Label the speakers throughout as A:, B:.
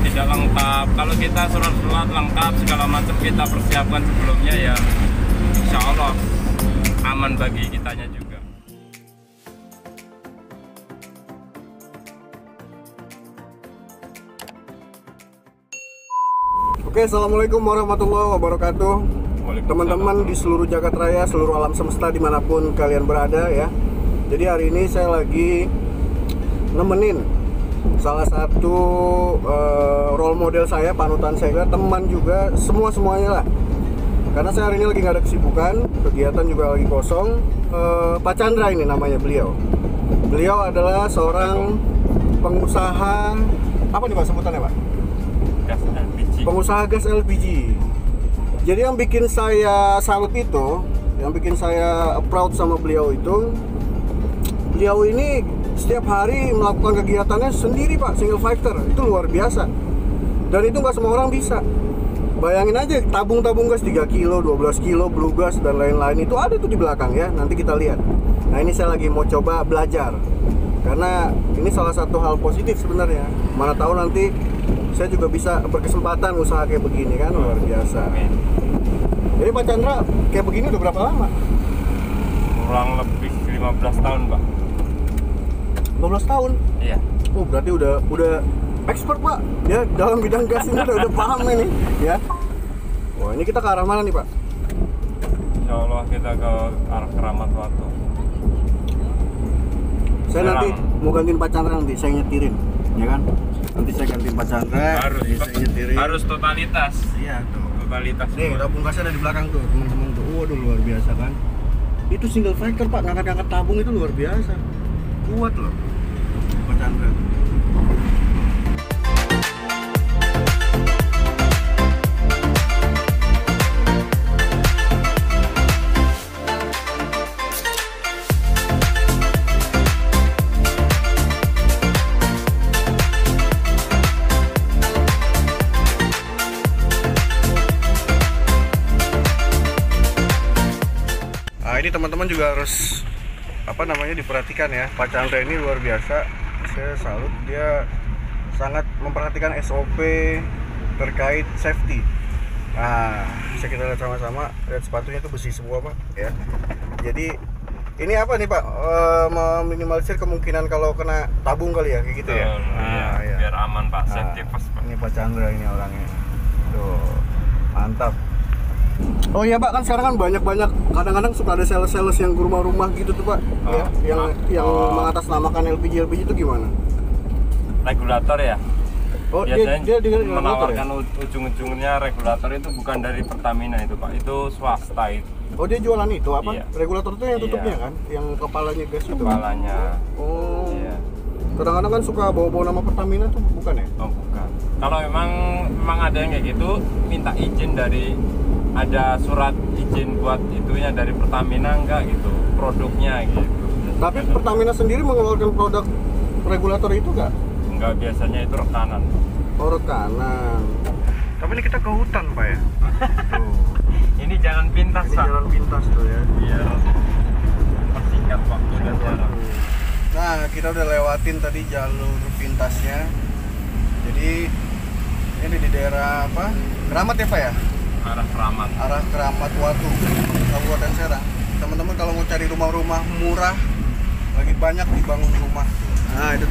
A: tidak lengkap. Kalau kita surat-surat lengkap segala macam kita persiapkan sebelumnya ya, insya Allah aman bagi kitanya juga.
B: Oke, assalamualaikum warahmatullahi wabarakatuh. Teman-teman di seluruh jagat raya, seluruh alam semesta dimanapun kalian berada ya. Jadi hari ini saya lagi nemenin salah satu role model saya, panutan saya, teman juga, semuanya lah. Karena saya hari ini lagi nggak ada kesibukan, kegiatan juga lagi kosong. Pak Chandra ini namanya beliau. Beliau adalah seorang pengusaha, apa nih Pak sebutannya Pak?
A: Gas LPG.
B: Pengusaha gas LPG. Jadi yang bikin saya salut itu, yang bikin saya proud sama beliau itu, beliau ini setiap hari melakukan kegiatannya sendiri Pak, single fighter. Itu luar biasa. Dan itu nggak semua orang bisa. Bayangin aja tabung-tabung gas 3 kilo, 12 kilo, blue gas dan lain-lain itu ada tuh di belakang ya. Nanti kita lihat. Nah ini saya lagi mau coba belajar. Karena ini salah satu hal positif sebenarnya. Mana tahu nanti saya juga bisa berkesempatan usaha kayak begini kan, luar biasa. Jadi Pak Chandra kayak begini udah berapa lama?
A: Kurang lebih 15 tahun Pak.
B: 15 tahun?
A: Iya.
B: Oh berarti udah expert Pak ya dalam bidang gas ini udah paham ini ya. Wah ini kita ke arah mana nih Pak?
A: Insya Allah kita ke arah Keramat Watu.
B: Saya nanti mau gantiin Pak Chandra, nanti saya nyetirin ya kan. Nanti saya gantiin Pak Chandra, saya nyetirin.
A: Harus totalitas.
B: Iya tuh.
A: Totalitas.
B: Nih tabung gasnya ada di belakang tuh teman-teman tuh. Waduh luar biasa kan. Itu single fighter Pak, ngangkat-ngangkat tabung itu luar biasa. Kuat loh Pak Chandra. Ini teman-teman juga harus diperhatikan ya. Pak Chandra ini luar biasa. Saya salut, dia sangat memperhatikan SOP terkait safety. Nah, bisa kita lihat sama-sama. Lihat sepatunya itu besi semua Pak ya. Jadi ini apa nih Pak? Meminimalisir kemungkinan kalau kena tabung kali ya, kayak gitu ya.
A: Nah, ya. Biar aman Pak, safety first Pak.
B: Ini Pak Chandra ini orangnya. Tuh, mantap. Oh iya Pak, kan sekarang kan banyak kadang-kadang suka ada sales-sales yang ke rumah-rumah gitu tuh Pak. Ya, yang mengatasnamakan LPG itu gimana?
A: Regulator ya.
B: Oh,
A: biasanya
B: dia
A: menawarkan
B: ya?
A: ujung-ujungnya regulator itu bukan dari Pertamina itu Pak, itu swasta itu.
B: Oh dia jualan itu apa?
A: Iya.
B: Regulator itu yang tutupnya
A: Iya.
B: kan? Yang kepalanya gas itu.
A: Kepalanya.
B: Oh.
A: Iya.
B: Kadang-kadang kan suka bawa-bawa nama Pertamina tuh bukan ya?
A: Oh bukan. Kalau memang ada yang kayak gitu, minta izin dari, ada surat izin buat itunya dari Pertamina enggak gitu, produknya gitu.
B: Tapi Pertamina sendiri mengeluarkan produk regulator itu enggak?
A: Enggak, biasanya itu rekanan.
B: Oh rekanan. Tapi ini kita ke hutan Pak ya? Tuh.
A: Ini jalan pintas
B: Ini
A: Pak.
B: jalan pintas tuh ya.
A: Iya. Persingkat waktu dan jarak.
B: Nah kita udah lewatin tadi jalur pintasnya. Jadi ini di daerah apa? Keramat ya Pak ya?
A: Arah Keramat.
B: Arah Keramat Watu, Kabupaten Serang. Teman-teman kalau mau cari rumah-rumah murah, lagi banyak dibangun rumah. Nah itu.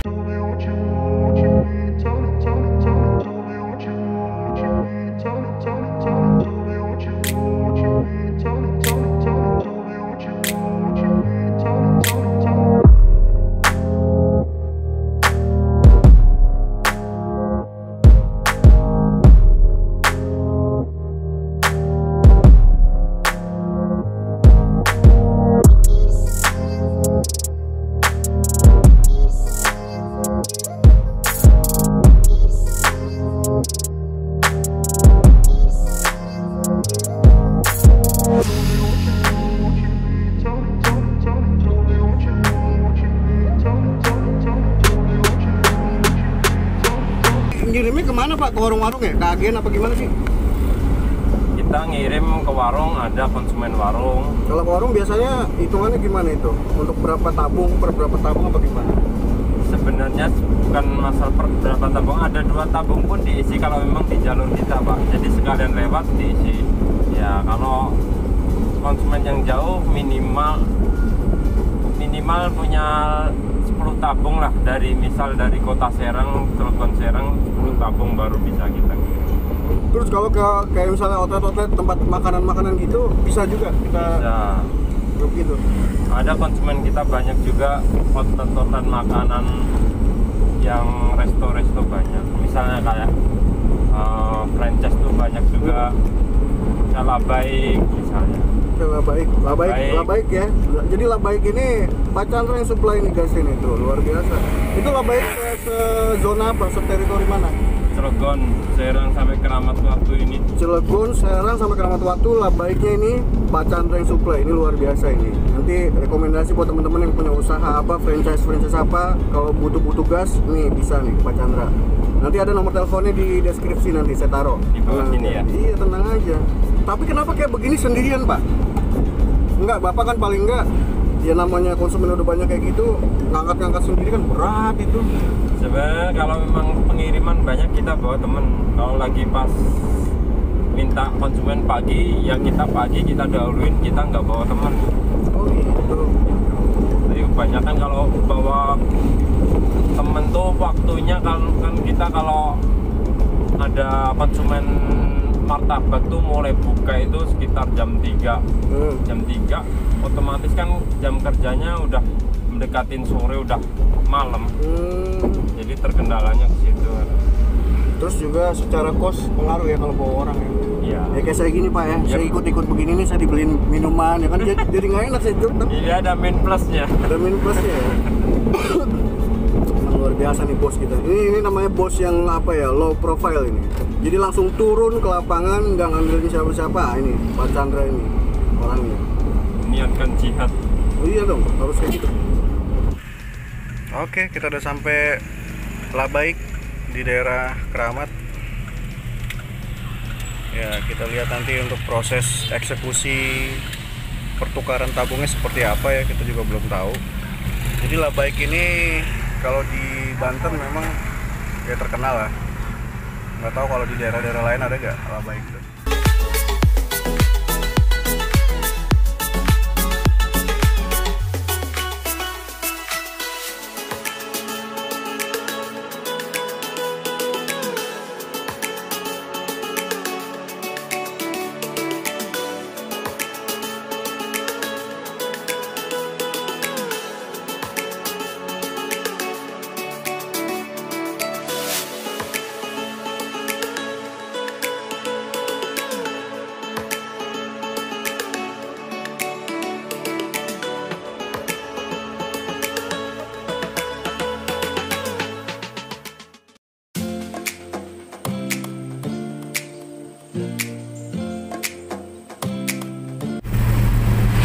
B: Ngirimnya kemana Pak? Ke warung-warung ya? Ke agen apa gimana sih?
A: Kita ngirim ke warung, ada konsumen warung.
B: Kalau ke warung biasanya hitungannya gimana itu? Untuk berapa tabung, per berapa tabung apa gimana?
A: sebenarnya bukan masalah berapa tabung, ada 2 tabung pun diisi kalau memang di jalur kita Pak, jadi sekalian lewat diisi. Ya kalau konsumen yang jauh minimal punya 10 tabung lah, dari misal dari kota Serang, Cilegon Serang 10 tabung baru bisa kita kirim.
B: Terus kalau kayak misalnya outlet tempat makanan gitu bisa juga kita grup gitu.
A: Ada konsumen kita banyak juga outlet makanan yang resto banyak, misalnya kayak franchise tuh banyak juga. Labaik misalnya.
B: Labaik ya. Jadi Labaik ini Pak Chandra yang supply ini guys, ini tuh luar biasa. Itu Labaik zona apa? Teritori mana?
A: Cilegon, Serang sampai Keramat Waktu ini.
B: Cilegon, Serang sampai Keramat Waktu, Labaiknya ini Pak Chandra yang supply. Ini luar biasa ini. Nanti rekomendasi buat teman-teman yang punya usaha apa, franchise apa, kalau butuh gas nih bisa nih Pak Chandra. Nanti ada nomor teleponnya di deskripsi, nanti saya taruh
A: di bawah sini ya.
B: Iya, tenang aja. Tapi kenapa kayak begini sendirian Pak? Enggak, Bapak kan paling enggak, ya namanya konsumen udah banyak kayak gitu, ngangkat sendiri kan berat itu.
A: Sebenarnya kalau memang pengiriman banyak kita bawa temen. Kalau lagi pas minta konsumen pagi, ya kita pagi kita dahuluin, kita nggak bawa temen.
B: Oh gitu.
A: Jadi kebanyakan kalau bawa temen tuh waktunya kan kita kalau ada konsumen martabak tuh mulai buka itu sekitar jam 3. Jam 3 otomatis kan jam kerjanya udah mendekatin sore, udah malam. Jadi terkendalanya ke situ.
B: Terus juga secara kos pengaruh ya kalau bawa orang ya.
A: Iya.
B: Ya kayak saya gini Pak ya, saya ikut begini nih, saya dibeliin minuman ya kan, jadi nggak enak saya jual.
A: Iya, ada min plusnya.
B: Ada min plusnya ya. Luar biasa nih bos kita. Ini namanya bos yang apa ya, low profile ini. Jadi langsung turun ke lapangan, nggak ngandelin siapa-siapa. Ini Pak Chandra ini orangnya.
A: Niatkan jihad.
B: Oh iya dong, harus kayak gitu. Oke, kita udah sampai Labaik di daerah Keramat. Ya, kita lihat nanti untuk proses eksekusi pertukaran tabungnya seperti apa ya, kita juga belum tahu. Jadi Labaik ini kalau di Banten memang ya terkenal lah. Nggak tahu kalau di daerah-daerah lain ada nggak Labaik itu.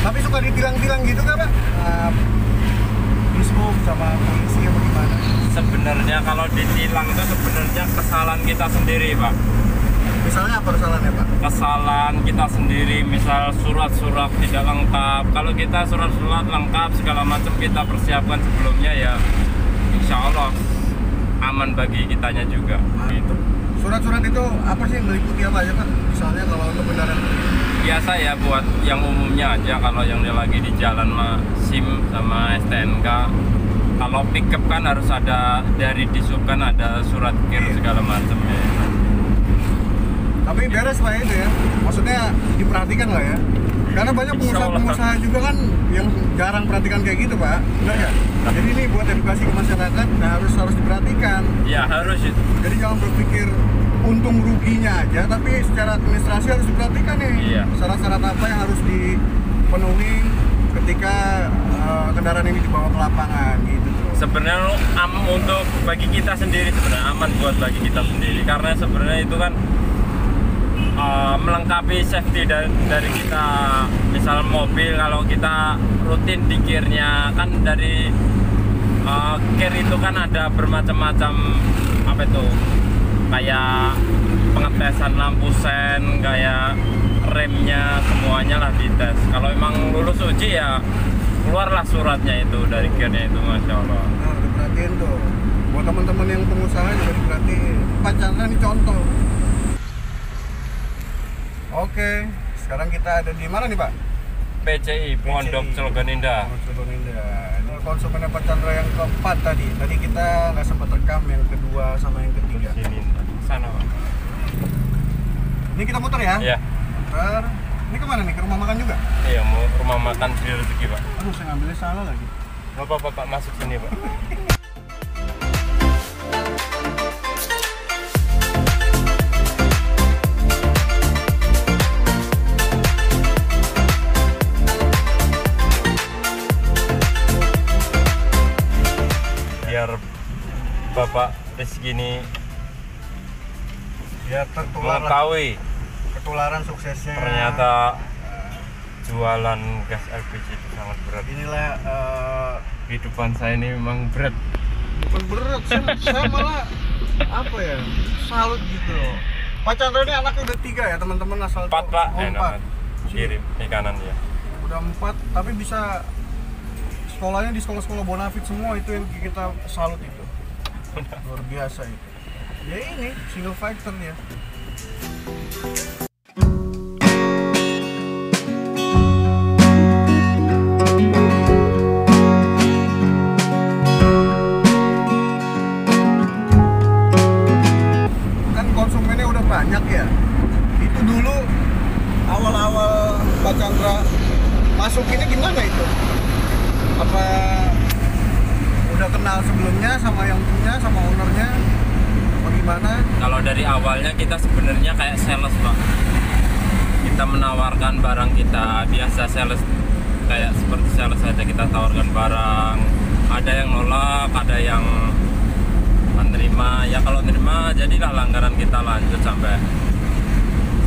B: Tapi suka ditilang-tilang gitu nggak Pak? Dishub sama polisi apa gimana?
A: Sebenarnya kalau ditilang itu sebenarnya kesalahan kita sendiri Pak.
B: Misalnya apa kesalahannya Pak?
A: Kesalahan kita sendiri, misal surat-surat tidak lengkap. Kalau kita surat-surat lengkap segala macam kita persiapkan sebelumnya, ya insya Allah aman bagi kitanya juga. Gitu.
B: Surat-surat itu apa sih, meliputi apa aja Pak? Misalnya kalau untuk kendaraan
A: Biasa ya buat yang umumnya aja, kalau yang lagi di jalan mah SIM sama STNK. Kalau pickup kan harus ada dari Dishub, kan ada surat kir segala macam ya.
B: Tapi beres Pak itu ya, maksudnya diperhatikan lah ya. Karena banyak pengusaha juga kan yang jarang perhatikan kayak gitu Pak, benar nggak? Jadi ini buat edukasi ke masyarakat, nah harus diperhatikan.
A: Ya harus itu.
B: Jadi jangan berpikir untung ruginya aja, tapi secara administrasi harus diperhatikan nih.
A: Iya.
B: Syarat-syarat apa yang harus dipenuhi ketika kendaraan ini dibawa ke lapangan gitu.
A: Sebenarnya untuk bagi kita sendiri sebenarnya aman buat bagi kita sendiri, karena sebenarnya itu kan melengkapi safety dari kita. Misal mobil, kalau kita rutin di kirnya kan dari kir itu kan ada bermacam-macam, apa itu, kayak pengetesan lampu sen, kayak remnya, semuanya lah dites. Kalau emang lulus uji ya keluarlah suratnya itu dari Gen-nya itu, Masya Allah.
B: Nah, diperhatiin tuh. Buat teman-teman yang pengusaha juga diperhatiin. Pak Chandra ini contoh. Oke, sekarang kita ada di mana nih Pak?
A: PCI, Pondok Cilegon Indah.
B: Cilegon Indah. Ini konsumennya Pak Chandra yang keempat tadi. Tadi kita nggak sempat rekam yang kedua sama yang ketiga.
A: Sini, sana Pak.
B: Ini kita muter ya?
A: Iya.
B: Muter. Ini kemana nih? Ke rumah makan juga?
A: Iya, mau rumah makan Sri Rezeki Pak.
B: Aduh, saya ngambilnya salah lagi.
A: Nggak apa-apa Pak, masuk sini Pak. Biar Bapak Rizky ini
B: Ya tertular lah.
A: mengetahui
B: Ketularan suksesnya.
A: ternyata jualan gas LPG itu sangat berat.
B: Inilah
A: Kehidupan saya ini memang berat.
B: bukan berat, saya malah apa ya, salut gitu loh. Pak Chandra ini anaknya udah 3 ya teman-teman, asal
A: 4 Pak,
B: oh, 4.
A: enak kirim kanan ya.
B: Udah 4, tapi bisa sekolahnya di sekolah-sekolah bonafit semua, itu yang kita salut itu. Luar biasa itu. Ya ini single fighter ya. Kan konsumennya udah banyak ya. Itu dulu awal-awal Pak Chandra masuk ini gimana itu? Apa udah kenal sebelumnya sama yang punya, sama ownernya? Bagaimana?
A: Kalau dari awalnya kita sebenarnya kayak sales Pak. Kita menawarkan barang kita, biasa sales, kayak seperti sales saja, kita tawarkan barang. Ada yang nolak, ada yang menerima. Ya kalau terima jadilah langganan kita lanjut sampai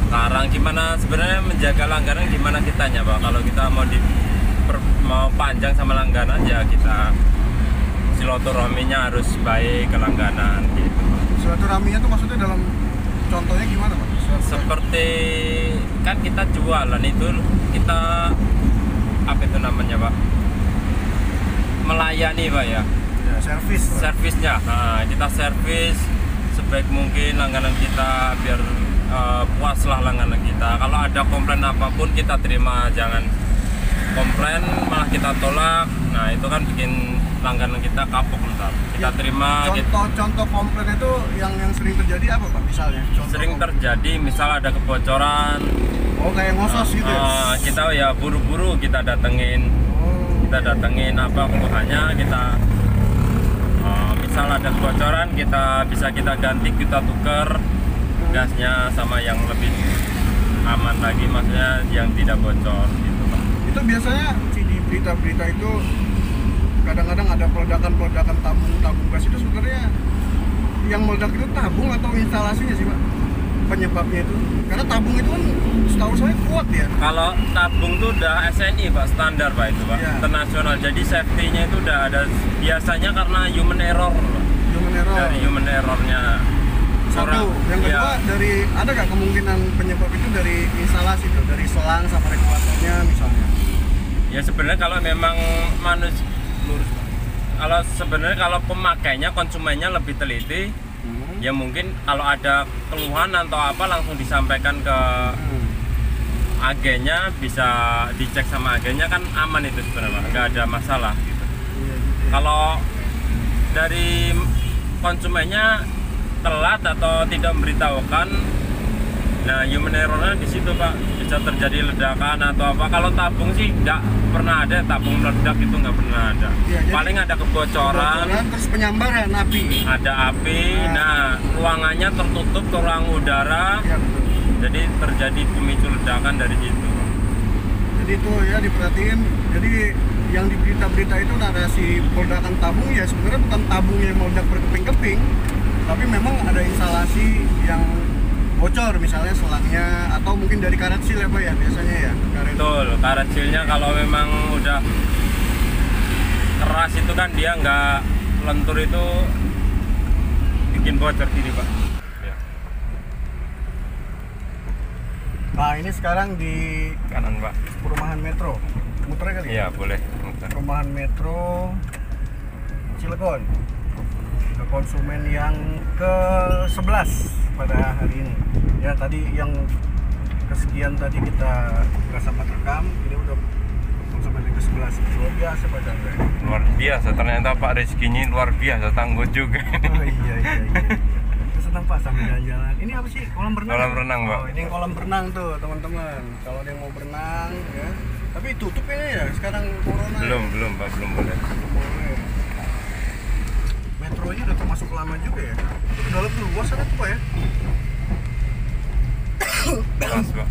A: sekarang. Gimana sebenarnya menjaga langganan, gimana kitanya Pak? Kalau kita mau panjang sama langganan, ya kita silaturahminya harus baik ke langganan gitu.
B: Silaturahminya tuh maksudnya dalam contohnya gimana Pak?
A: Seperti kan kita jualan itu, kita apa itu namanya Pak, melayani Pak ya,
B: Ya, servis.
A: servisnya. Nah, kita servis sebaik mungkin langganan kita, biar puas lah langganan kita. Kalau ada komplain apapun kita terima, jangan komplain malah kita tolak. Nah itu kan bikin langganan kita kapok ntar. Kita terima.
B: Contoh komplain itu yang sering terjadi apa Pak misalnya?
A: Sering terjadi, misal ada kebocoran.
B: Oh, kayak ngosos gitu ya?
A: Kita ya buru-buru kita datengin. Kita datengin apa keluhannya, kita misal ada kebocoran, kita ganti, kita tuker gasnya sama yang lebih aman lagi, maksudnya yang tidak bocor gitu Pak.
B: Itu biasanya di berita-berita itu kadang-kadang ada peledakan tabung gas. Itu sebenarnya yang meledak itu tabung atau instalasinya sih Pak? Penyebabnya itu, karena tabung itu kan setahu saya kuat ya.
A: Kalau tabung itu udah SNI Pak, standar Pak itu Pak,
B: Ya.
A: internasional. Jadi safety-nya itu udah ada, biasanya karena human error.
B: Human error.
A: Dari human errornya.
B: Satu, yang kedua dari, ada nggak kemungkinan penyebab itu dari instalasi itu, dari selang sama regulatornya misalnya?
A: Ya sebenarnya kalau memang manusia, kalau sebenarnya kalau pemakainya, konsumennya lebih teliti, ya mungkin kalau ada keluhan atau apa langsung disampaikan ke agennya, bisa dicek sama agennya, kan aman itu sebenarnya, nggak ada masalah gitu. Kalau dari konsumennya telat atau tidak memberitahukan, nah human errornya di situ Pak, bisa terjadi ledakan atau apa. Kalau tabung sih nggak pernah ada tabung meledak, itu nggak pernah ada.
B: Ya,
A: paling ada kebocoran,
B: terus penyambaran api.
A: ada api, nah ruangannya tertutup ke ruang udara,
B: Ya, betul.
A: jadi terjadi pemicu ledakan dari situ.
B: Jadi itu ya diperhatiin. Jadi yang di berita-berita itu narasi peledakan tabung, ya sebenarnya bukan tabung yang meledak berkeping-keping, tapi memang ada instalasi yang bocor, misalnya selangnya, atau mungkin dari karet sil ya Pak ya, biasanya ya karet.
A: Betul, karet silnya kalau memang udah keras itu kan dia nggak lentur, itu bikin bocor gini Pak. Ya.
B: Nah ini sekarang di
A: Kanan Pak.
B: perumahan Metro, muternya kali ya?
A: Iya boleh.
B: Perumahan Metro Cilegon, ke konsumen yang ke-11 pada hari ini. Ya tadi yang kesekian tadi kita nggak sempat rekam, ini udah konsumen yang ke-11. Luar biasa Pak Chandra.
A: Luar biasa, ternyata Pak rezekinya luar biasa, tangguh juga.
B: Oh iya. Kita senang Pak sambil jalan-jalan. Ini apa sih? Kolam renang.
A: Kolam renang, Pak.
B: Oh, ini kolam renang tuh teman-teman. Kalau ada yang mau berenang ya. Tapi tutup ini ya sekarang corona.
A: Belum Pak, belum boleh.
B: Boleh. Metro ini udah termasuk lama juga ya. Itu dalam luas ada tuh Pak ya.
A: Luas, Pak.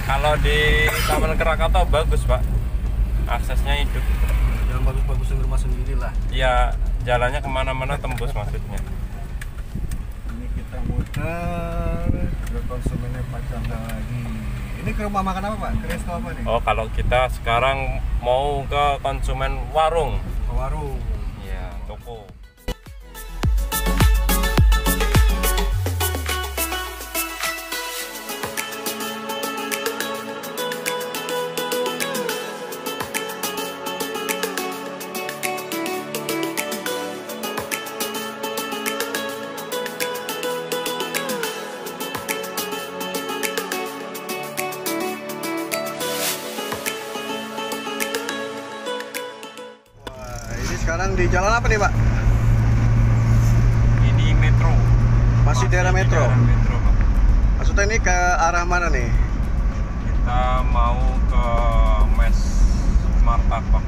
A: Kalau di Taman Krakatau bagus, Pak. Aksesnya hidup.
B: Jangan bagus-bagusin rumah sendiri lah.
A: Ya, jalannya kemana-mana tembus maksudnya.
B: Ini kita muter ke konsumennya Pak Chandra lagi. Ini ke rumah makan apa Pak? Ke resto apa nih?
A: Oh, kalau kita sekarang mau ke konsumen warung.
B: Ke warung.
A: Iya, toko.
B: Sekarang di jalan apa nih Pak?
A: Ini Metro.
B: Masih daerah Metro?
A: Daerah Metro, Pak.
B: Maksudnya ini ke arah mana nih?
A: Kita mau ke Mes Martabak.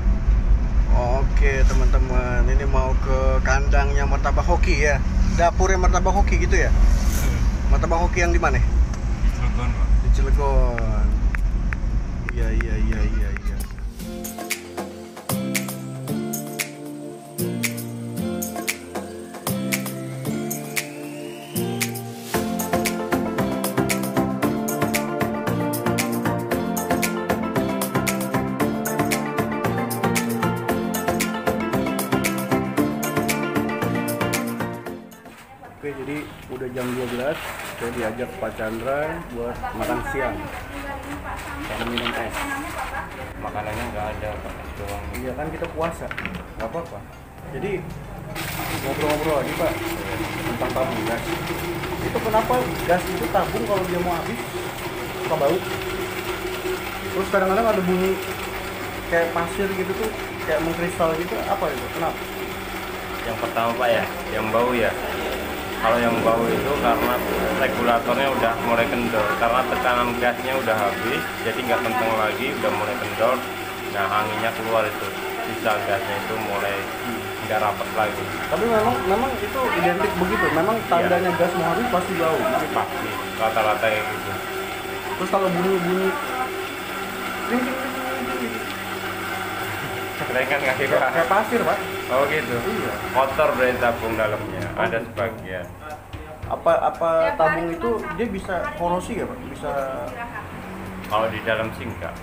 B: Oke teman-teman, ini mau ke kandangnya Martabak Hoki ya. Dapurnya Martabak Hoki gitu ya? Martabak Hoki yang di mana?
A: Di Cilegon, Pak.
B: Di Cilegon. Iya. Oke, jadi udah jam 12, saya diajak Pak Chandra buat makan siang sama minum es.
A: Makanannya nggak ada, Pak. Es doang.
B: Iya kan kita puasa, nggak apa-apa. Jadi ngobrol-ngobrol lagi Pak tentang tabung gas. Itu kenapa gas itu tabung kalau dia mau habis suka bau? Terus kadang-kadang ada bunyi kayak pasir gitu tuh, kayak mengkristal gitu. Apa itu? Kenapa?
A: Yang pertama, Pak, ya, yang bau ya. Kalau yang bau itu karena regulatornya udah mulai kendor, karena tekanan gasnya udah habis, jadi nggak kenceng lagi, udah mulai kendor. Nah, anginnya keluar itu, sisa gasnya itu mulai nggak rapat lagi.
B: Tapi memang itu identik begitu. Memang tandanya gas mau habis pasti bau.
A: Pasti rata-rata kayak gitu.
B: Terus kalau bunyi
A: Kerengan nggak sih,
B: kayak
A: Pak?
B: pasir Pak.
A: Oh gitu.
B: Iya.
A: Kotor berarti tabung dalamnya, ada sebagian.
B: Apa tabung itu dia bisa korosi ya Pak? Bisa.
A: Kalau di dalam sih enggak.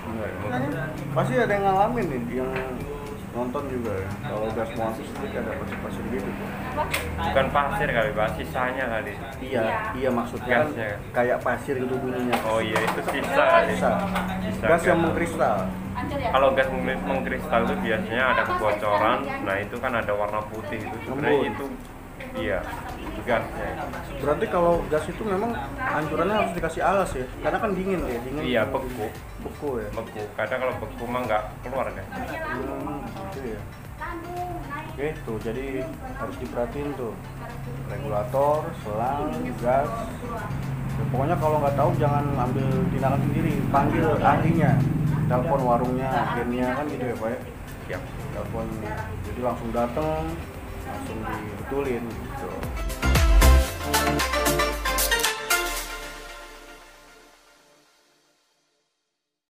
B: Pasti ada yang ngalamin nih, yang nonton juga ya. Kalau gas mau habis itu ada pasir gitu.
A: Bukan pasir kali, Pak, sisanya kali.
B: Iya maksudnya kan
A: Gasnya.
B: kayak pasir gitu bunyinya.
A: Oh iya, itu sisa kali.
B: Bisa.
A: Sisa
B: Gas yang mengkristal.
A: Kalau gas mengkristal itu biasanya ada kebocoran. Nah, itu kan ada warna putih itu. Sebenarnya
B: Embun.
A: itu iya, gasnya.
B: Berarti kalau gas itu memang anjurannya harus dikasih alas ya, karena kan dingin ya, dingin.
A: Iya, beku.
B: Beku ya.
A: Beku. Kadang kalau beku mah nggak keluar kan.
B: Gitu ya. Oke, tuh jadi harus diperhatiin tuh regulator, selang, gas. Ya, pokoknya kalau nggak tahu jangan ambil tindakan sendiri, panggil ahlinya, telepon warungnya, agennya kan gitu ya Pak ya.
A: Siap.
B: Telepon, jadi langsung datang, langsung dibetulin gitu.